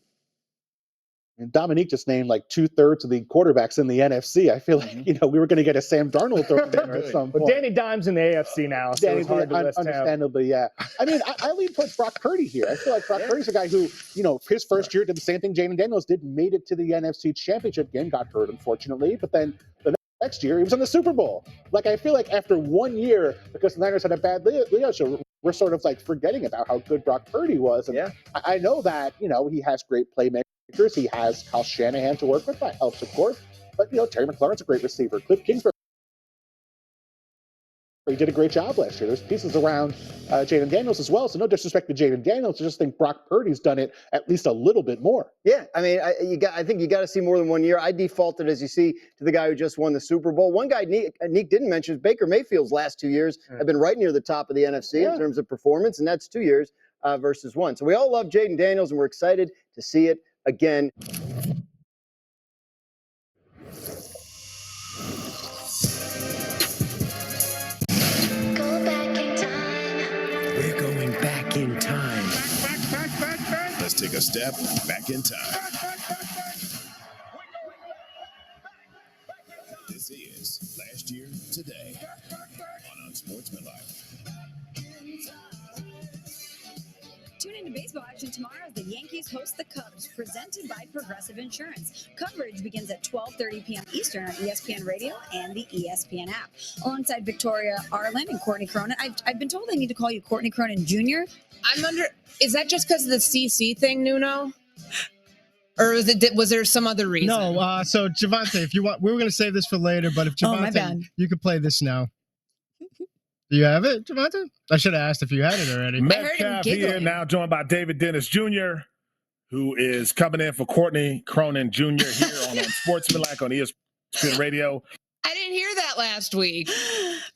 [SPEAKER 17] And Dominique just named like 2/3 of the quarterbacks in the NFC. I feel like, we were going to get a Sam Darnold thrown there at some point.
[SPEAKER 19] But Danny Dimes in the AFC now, so it's hard to list him.
[SPEAKER 17] Understandably, yeah. I mean, I lean towards Brock Purdy here. I feel like Brock Purdy's a guy who, his first year did the same thing Jaden Daniels did, made it to the NFC Championship game, got hurt, unfortunately, but then the next year he was in the Super Bowl. Like, I feel like after 1 year, because the Niners had a bad leadership, we're sort of like forgetting about how good Brock Purdy was. And I know that, he has great playmakers. He has Kyle Shanahan to work with. That helps, of course. But, Terry McLaurin's a great receiver. Cliff Kingsbury did a great job last year. There's pieces around Jaden Daniels as well. So no disrespect to Jaden Daniels. I just think Brock Purdy's done it at least a little bit more.
[SPEAKER 21] Yeah, I mean, I think you got to see more than 1 year. I defaulted, as you see, to the guy who just won the Super Bowl. One guy Nick didn't mention is Baker Mayfield's last 2 years have been right near the top of the NFC in terms of performance, and that's 2 years versus 1. So we all love Jaden Daniels, and we're excited to see it again.
[SPEAKER 26] We're going back in time.
[SPEAKER 6] Let's take a step back in time. This is Last Year Today on Unsportsmanlike.
[SPEAKER 9] Tune into baseball action tomorrow as the Yankees host the Cubs, presented by Progressive Insurance. Coverage begins at 12:30 p.m. Eastern on ESPN Radio and the ESPN app. Alongside Victoria Arlen and Courtney Cronin. I've been told I need to call you Courtney Cronin Jr.
[SPEAKER 10] Is that just because of the CC thing, Nuno? Or was there some other reason?
[SPEAKER 27] No, so Javante, if you want, we were going to save this for later, but if Javante, you could play this now. Do you have it, Javante? I should have asked if you had it already.
[SPEAKER 28] Metcalf here, now joined by David Dennis Jr., who is coming in for Courtney Cronin Jr. here on Sportsmanlike on ESPN Radio.
[SPEAKER 10] I didn't hear that last week.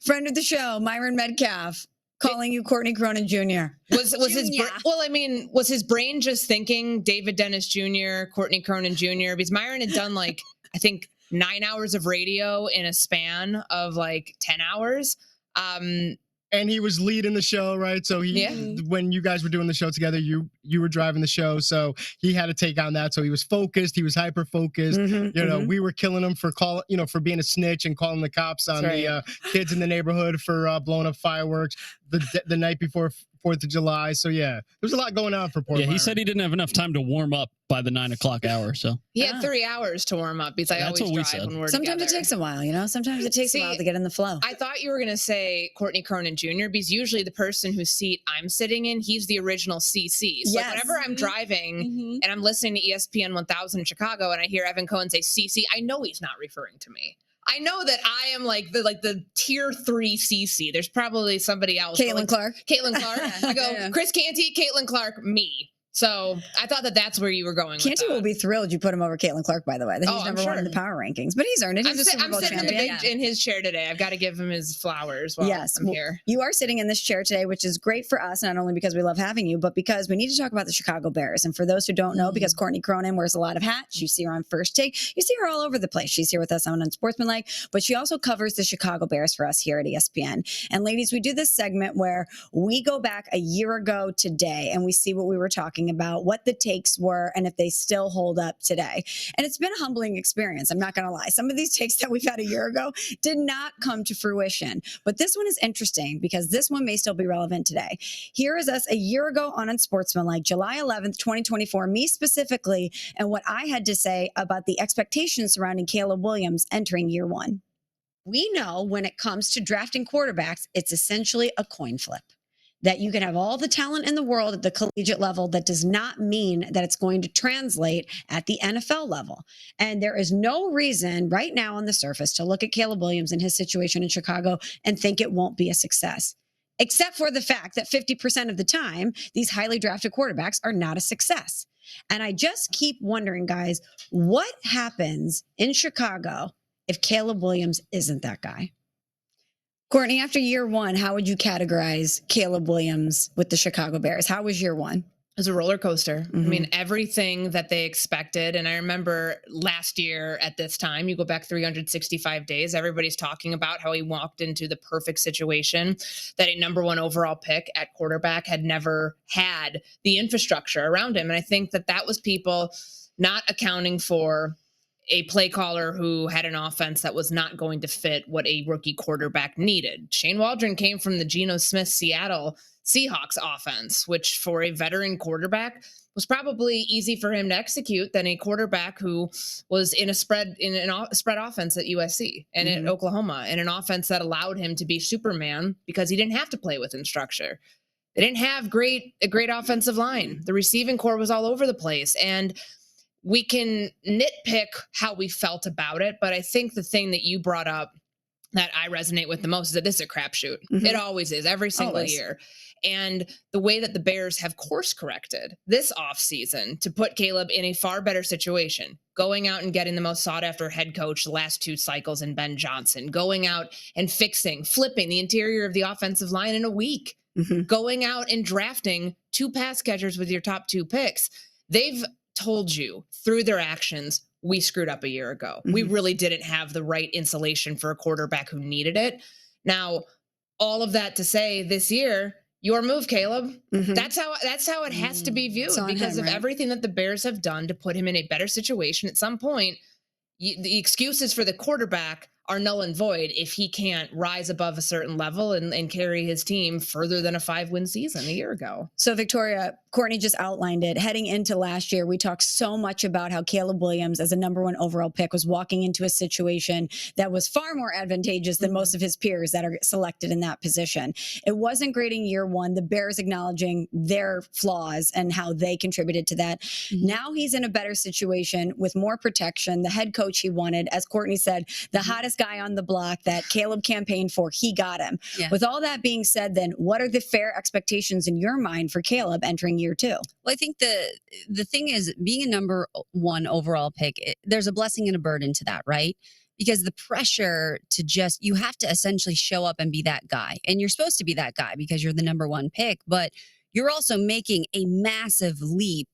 [SPEAKER 9] Friend of the show, Myron Metcalf, calling you Courtney Cronin Jr.
[SPEAKER 10] Was his brain just thinking David Dennis Jr., Courtney Cronin Jr.? Because Myron had done I think 9 hours of radio in a span of 10 hours.
[SPEAKER 27] And he was leading the show, right? So when you guys were doing the show together, you were driving the show, so he had to take on that. So he was focused, he was hyper focused. We were killing him for for being a snitch and calling the cops on the kids in the neighborhood for blowing up fireworks the night before 4th of July. So there's a lot going on for poor Myron.
[SPEAKER 29] He said he didn't have enough time to warm up by the 9 o'clock hour. So
[SPEAKER 10] he had 3 hours to warm up because I always drive when we're
[SPEAKER 9] Sometimes
[SPEAKER 10] together.
[SPEAKER 9] it takes a while, Sometimes it takes a while to get in the flow.
[SPEAKER 10] I thought you were going to say Courtney Cronin Jr. because usually the person whose seat I'm sitting in, he's the original CC. So whenever I'm driving and I'm listening to ESPN 1000 in Chicago and I hear Evan Cohen say CC, I know he's not referring to me. I know that I am like the tier 3 CC. There's probably somebody else.
[SPEAKER 9] Caitlin Clark.
[SPEAKER 10] Caitlin Clark. I go, Chris Canty, Caitlin Clark, me. So I thought that that's where you were going.
[SPEAKER 9] Canty will be thrilled you put him over Caitlin Clark, by the way. That he's number one in the power rankings, but he's earned it. He's
[SPEAKER 10] I'm sitting in his chair today. I've got to give him his flowers while I'm here.
[SPEAKER 9] You are sitting in this chair today, which is great for us, not only because we love having you, but because we need to talk about the Chicago Bears. And for those who don't know, because Courtney Cronin wears a lot of hats, you see her on First Take. You see her all over the place. She's here with us on Unsportsmanlike, but she also covers the Chicago Bears for us here at ESPN. And ladies, we do this segment where we go back a year ago today and we see what we were talking about, what the takes were, and if they still hold up today. And it's been a humbling experience. I'm not going to lie. Some of these takes that we've had a year ago did not come to fruition. But this one is interesting because this one may still be relevant today. Here is us a year ago on Unsportsmanlike, July 11th, 2024, me specifically, and what I had to say about the expectations surrounding Caleb Williams entering year one. We know when it comes to drafting quarterbacks, it's essentially a coin flip. That you can have all the talent in the world at the collegiate level. That does not mean that it's going to translate at the NFL level. And there is no reason right now on the surface to look at Caleb Williams and his situation in Chicago and think it won't be a success. Except for the fact that 50% of the time, these highly drafted quarterbacks are not a success. And I just keep wondering, guys, what happens in Chicago if Caleb Williams isn't that guy? Courtney, after year one, how would you categorize Caleb Williams with the Chicago Bears? How was year one?
[SPEAKER 10] It was a roller coaster. I mean, everything that they expected. And I remember last year at this time, you go back 365 days, everybody's talking about how he walked into the perfect situation, that a number one overall pick at quarterback had never had the infrastructure around him. And I think that that was people not accounting for a play caller who had an offense that was not going to fit what a rookie quarterback needed. Shane Waldron came from the Geno Smith Seattle Seahawks offense, which for a veteran quarterback was probably easy for him to execute than a quarterback who was in a spread offense at USC and at Oklahoma, and an offense that allowed him to be Superman because he didn't have to play within structure. They didn't have a great offensive line. The receiving core was all over the place, and we can nitpick how we felt about it, but I think the thing that you brought up that I resonate with the most is that this is a crapshoot. It always is, every single year. And the way that the Bears have course corrected this offseason to put Caleb in a far better situation, going out and getting the most sought after head coach the last 2 cycles in Ben Johnson, going out and flipping the interior of the offensive line in a week, going out and drafting 2 pass catchers with your top 2 picks. They've told you through their actions, we screwed up a year ago. We really didn't have the right insulation for a quarterback who needed it. Now, all of that to say, this year, your move, Caleb. That's how it has to be viewed because of everything that the Bears have done to put him in a better situation. At some point, the excuses for the quarterback are null and void if he can't rise above a certain level and carry his team further than a 5-win season a year ago.
[SPEAKER 9] So Victoria, Courtney just outlined it. Heading into last year, we talked so much about how Caleb Williams, as a number one overall pick, was walking into a situation that was far more advantageous than most of his peers that are selected in that position. It wasn't great in year one, the Bears acknowledging their flaws and how they contributed to that. Now he's in a better situation with more protection, the head coach he wanted. As Courtney said, the hottest guy on the block that Caleb campaigned for, he got him. With all that being said, then what are the fair expectations in your mind for Caleb entering year two?
[SPEAKER 1] Well, I think the thing is, being a number one overall pick, there's a blessing and a burden to that, right? Because the pressure to you have to essentially show up and be that guy. And you're supposed to be that guy because you're the number one pick, but you're also making a massive leap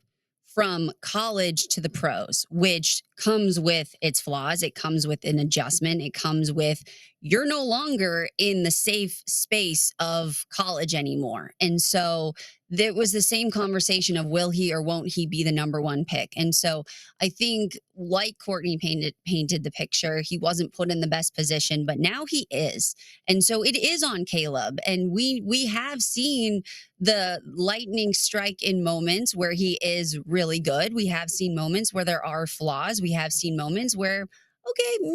[SPEAKER 1] from college to the pros, which comes with its flaws. It comes with an adjustment. It comes with you're no longer in the safe space of college anymore. And so there was the same conversation of will he or won't he be the number one pick? And so I think, like Courtney painted the picture, he wasn't put in the best position, but now he is. And so it is on Caleb. And we have seen the lightning strike in moments where he is really good. We have seen moments where there are flaws. We have seen moments where, okay,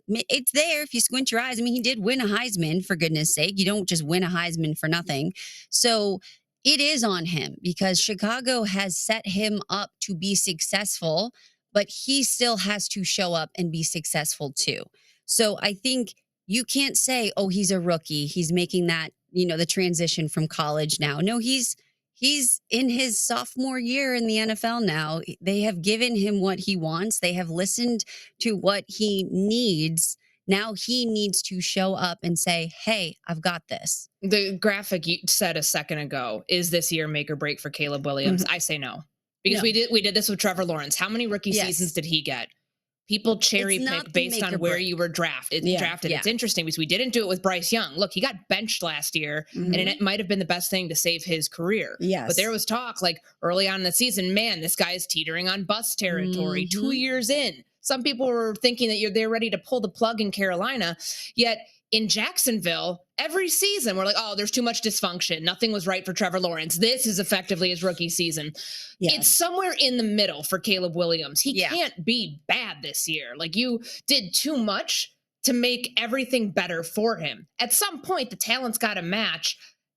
[SPEAKER 1] it's there if you squint your eyes. I mean, he did win a Heisman, for goodness sake. You don't just win a Heisman for nothing. So it is on him because Chicago has set him up to be successful, but he still has to show up and be successful too. So I think you can't say, oh, he's a rookie. He's making that, the transition from college now. No, he's in his sophomore year in the NFL now. They have given him what he wants. They have listened to what he needs. Now he needs to show up and say, hey, I've got this.
[SPEAKER 10] The graphic you said a second ago, is this year make or break for Caleb Williams? I say no. Because we did this with Trevor Lawrence. How many rookie seasons did he get? People cherry pick based on where you were drafted. It's interesting because we didn't do it with Bryce Young. Look, he got benched last year, and it might have been the best thing to save his career.
[SPEAKER 9] Yes.
[SPEAKER 10] But there was talk like early on in the season, man, this guy's teetering on bust territory. 2 years in, some people were thinking that they're ready to pull the plug in Carolina. Yet in Jacksonville, every season we're like, oh, there's too much dysfunction. Nothing was right for Trevor Lawrence. This is effectively his rookie season. It's somewhere in the middle for Caleb Williams. He can't be bad this year. Like, you did too much to make everything better for him. At some point, the talent's got to match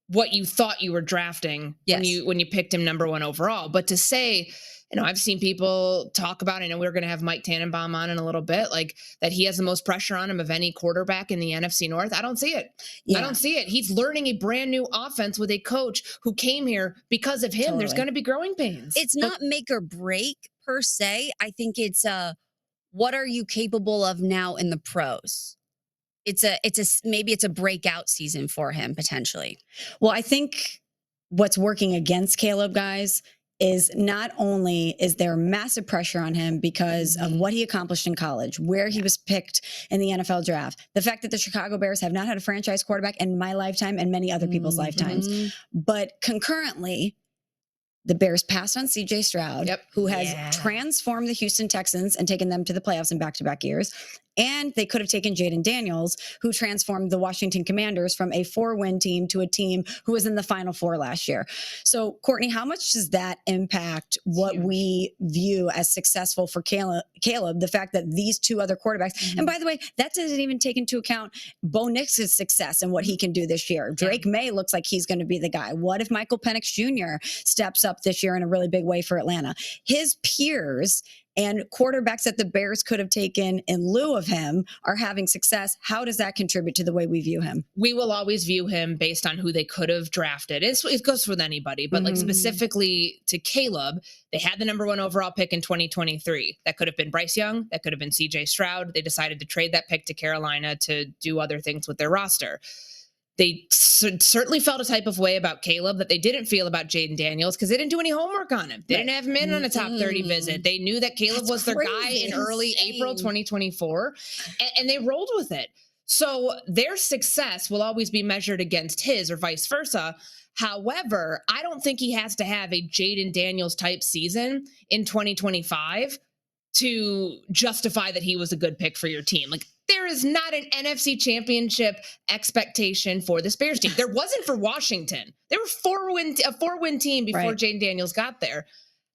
[SPEAKER 10] what you thought you were drafting when you picked him number 1 overall. But to say, I've seen people talk about, I know we're going to have Mike Tannenbaum on in a little bit, like that he has the most pressure on him of any quarterback in the NFC North. I don't see it. I don't see it. He's learning a brand new offense with a coach who came here because of him.
[SPEAKER 1] Totally.
[SPEAKER 10] There's going to be growing pains.
[SPEAKER 1] It's not make or break per se. I think it's what are you capable of now in the pros? Maybe it's a breakout season for him potentially.
[SPEAKER 9] Well, I think what's working against Caleb, guys, is not only is there massive pressure on him because of what he accomplished in college, where he was picked in the NFL draft, the fact that the Chicago Bears have not had a franchise quarterback in my lifetime and many other people's lifetimes, but concurrently, the Bears passed on CJ Stroud, who has transformed the Houston Texans and taken them to the playoffs in back-to-back years. And they could have taken Jaden Daniels, who transformed the Washington Commanders from a 4-win team to a team who was in the Final Four last year. So, Courtney, how much does that impact what we view as successful for Caleb? The fact that these two other quarterbacks, and by the way, that doesn't even take into account Bo Nix's success and what he can do this year. Drake May looks like he's going to be the guy. What if Michael Penix Jr. steps up this year in a really big way for Atlanta? His peers and quarterbacks that the Bears could have taken in lieu of him are having success. How does that contribute to the way we view him?
[SPEAKER 10] We will always view him based on who they could have drafted. It goes with anybody, but like specifically to Caleb, they had the number 1 overall pick in 2023. That could have been Bryce Young. That could have been CJ Stroud. They decided to trade that pick to Carolina to do other things with their roster. They certainly felt a type of way about Caleb that they didn't feel about Jaden Daniels because they didn't do any homework on him. They didn't have him in on a top 30 visit. They knew that Caleb was their guy in early April 2024, and they rolled with it. So their success will always be measured against his or vice versa. However, I don't think he has to have a Jaden Daniels type season in 2025 to justify that he was a good pick for your team. Like, there is not an NFC championship expectation for this Bears team. There wasn't for Washington. They were a 4-win team before Jaden Daniels got there.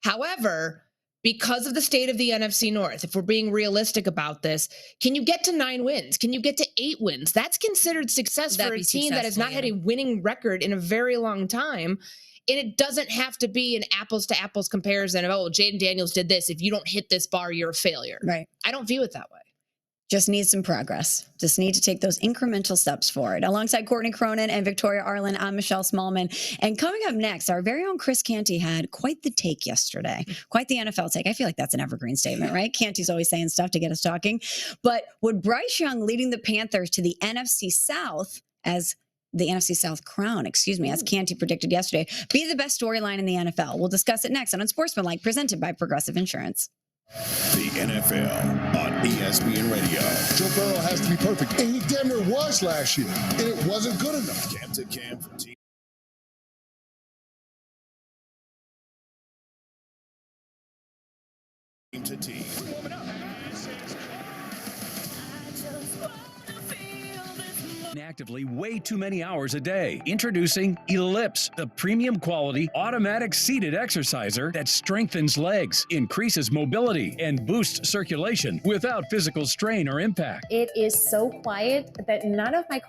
[SPEAKER 10] However, because of the state of the NFC North, if we're being realistic about this, can you get to 9 wins? Can you get to 8 wins? That's considered success for a team that has not had a winning record in a very long time. And it doesn't have to be an apples to apples comparison of, oh, Jaden Daniels did this. If you don't hit this bar, you're a failure.
[SPEAKER 9] Right.
[SPEAKER 10] I don't view it that way.
[SPEAKER 9] Just need some progress. Just need to take those incremental steps forward. Alongside Courtney Cronin and Victoria Arlen, I'm Michelle Smallman. And coming up next, our very own Chris Canty had quite the take yesterday. Quite the NFL take. I feel like that's an evergreen statement, right? Canty's always saying stuff to get us talking. But would Bryce Young leading the Panthers to the NFC South as the NFC South crown, as Canty predicted yesterday, be the best storyline in the NFL? We'll discuss it next on Unsportsmanlike, presented by Progressive Insurance.
[SPEAKER 6] The NFL on ESPN Radio.
[SPEAKER 2] Joe Burrow has to be perfect, and he damn near was last year, and it wasn't good enough.
[SPEAKER 6] Camp to camp from team to team.
[SPEAKER 4] Actively way too many hours a day. Introducing Ellipse, the premium quality automatic seated exerciser that strengthens legs, increases mobility, and boosts circulation without physical strain or impact.
[SPEAKER 11] It is so quiet that none of my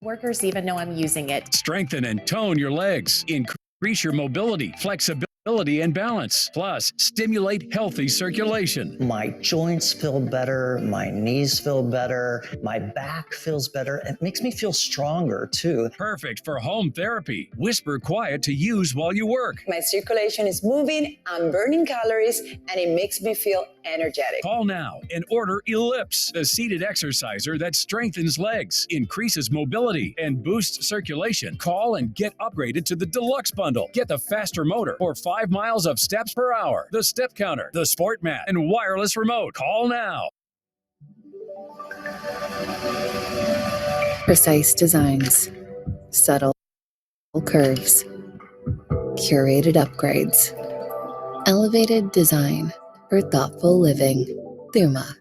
[SPEAKER 11] workers even know I'm using it.
[SPEAKER 4] Strengthen and tone your legs. Increase your mobility, flexibility, and balance. Plus, stimulate healthy circulation.
[SPEAKER 7] My joints feel better, my knees feel better, my back feels better. It makes me feel stronger too.
[SPEAKER 4] Perfect for home therapy. Whisper quiet to use while you work.
[SPEAKER 8] My circulation is moving, I'm burning calories, and it makes me feel energetic.
[SPEAKER 4] Call now and order Ellipse, the seated exerciser that strengthens legs, increases mobility, and boosts circulation. Call and get upgraded to the Deluxe Bundle. Get the faster motor or 5 miles of steps per hour, the step counter, the sport mat, and wireless remote. Call now.
[SPEAKER 15] Precise designs, subtle curves, curated upgrades, elevated design for thoughtful living. Thuma.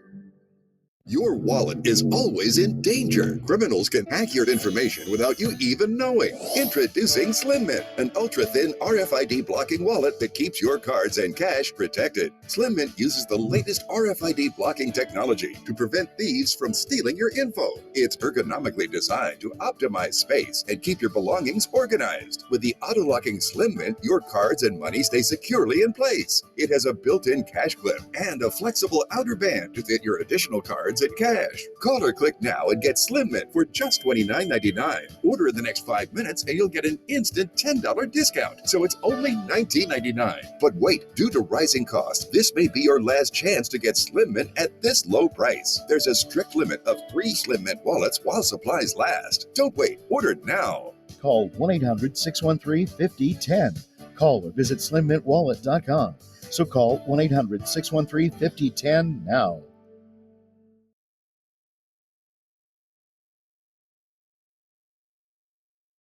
[SPEAKER 18] Your wallet is always in danger. Criminals can hack your information without you even knowing. Introducing Slim Mint, an ultra-thin RFID blocking wallet that keeps your cards and cash protected. Slim Mint uses the latest RFID blocking technology to prevent thieves from stealing your info. It's ergonomically designed to optimize space and keep your belongings organized. With the auto-locking Slim Mint, your cards and money stay securely in place. It has a built-in cash clip and a flexible outer band to fit your additional cards and cash. Call or click now and get Slim Mint for just $29.99. Order in the next 5 minutes and you'll get an instant $10 discount. So it's only $19.99. But wait, due to rising costs, this may be your last chance to get Slim Mint at this low price. There's a strict limit of 3 Slim Mint wallets while supplies last. Don't wait, order now.
[SPEAKER 20] Call 1-800-613-5010. Call or visit slimmintwallet.com. So call 1-800-613-5010 now.